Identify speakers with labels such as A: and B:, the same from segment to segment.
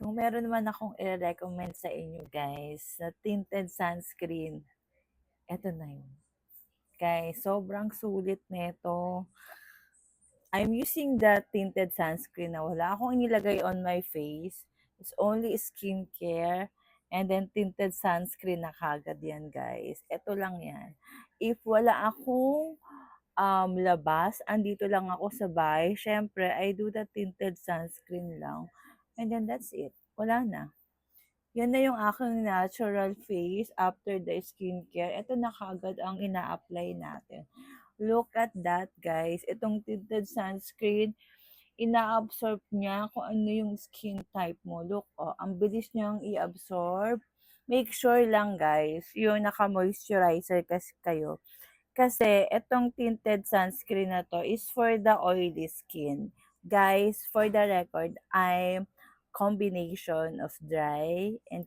A: Kung meron naman akong i-recommend sa inyo guys na tinted sunscreen, eto na yun. Guys, sobrang sulit nito. I'm using the tinted sunscreen na wala akong inilagay on my face. It's only skincare and then tinted sunscreen na kagad yan guys. Eto lang yan. If wala akong labas, andito lang ako sa bahay, syempre I do the tinted sunscreen lang. And then that's it. Wala na. Yan na yung aking natural face after the skincare. Ito na kagad ang ina-apply natin. Look at that, guys. Itong tinted sunscreen, ina-absorb niya kung ano yung skin type mo. Look, oh, ang bilis niyang i-absorb. Make sure lang, guys, yung naka-moisturizer kasi kayo. Kasi itong tinted sunscreen na to is for the oily skin. Guys, for the record, I'm combination of dry and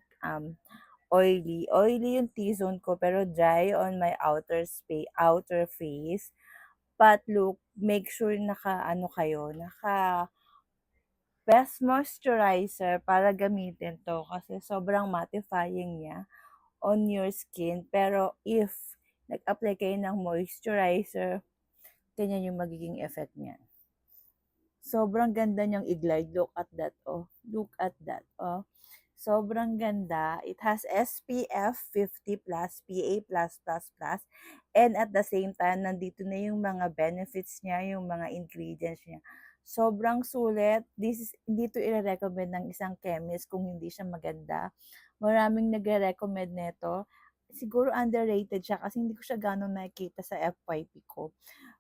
A: oily. Oily yung T-zone ko pero dry on my outer face. But look, make sure naka ano kayo, naka best moisturizer para gamitin to kasi sobrang mattifying niya on your skin. Pero if nag-apply kayo ng moisturizer, ganyan yung magiging effect niya. Sobrang ganda niyang i-glide. Look at that, oh. Look at that, oh. Sobrang ganda. It has SPF 50+, PA+++, and at the same time, nandito na yung mga benefits niya, yung mga ingredients niya. Sobrang sulit. Dito i-recommend ng isang chemist kung hindi siya maganda. Maraming nagre-recommend nito. Siguro underrated siya kasi hindi ko siya ganong nakikita sa FYP ko.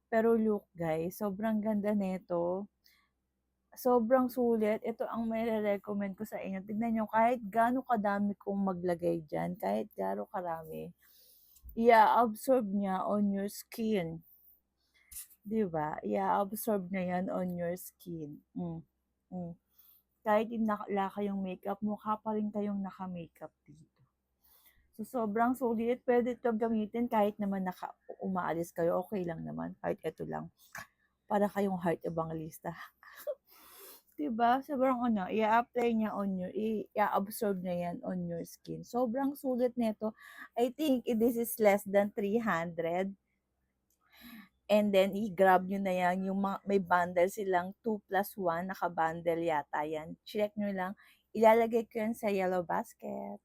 A: Pero look guys, sobrang ganda nito. Sobrang sulit. Ito ang maire-recommend ko sa inyo. Tignan nyo, kahit gaano kadami kong maglagay dyan, kahit gaano karami, i-absorb niya on your skin. Diba? I-absorb niya yan on your skin. Mm. Kahit wala kayong makeup, mukha pa rin kayong naka-makeup dito. So, sobrang sulit. Pwede ito gamitin kahit naman umaalis kayo. Okay lang naman. Kahit ito lang. Para kayong heart evangelista. Diba? Sobrang ano, i-apply niya on your, i-absorb niya yan on your skin. Sobrang sulit nito. I think this is less than 300. And then, i-grab nyo na yan. Yung may bundle silang 2+1. Naka-bundle yata yan. Check nyo lang. Ilalagay ko yan sa yellow basket.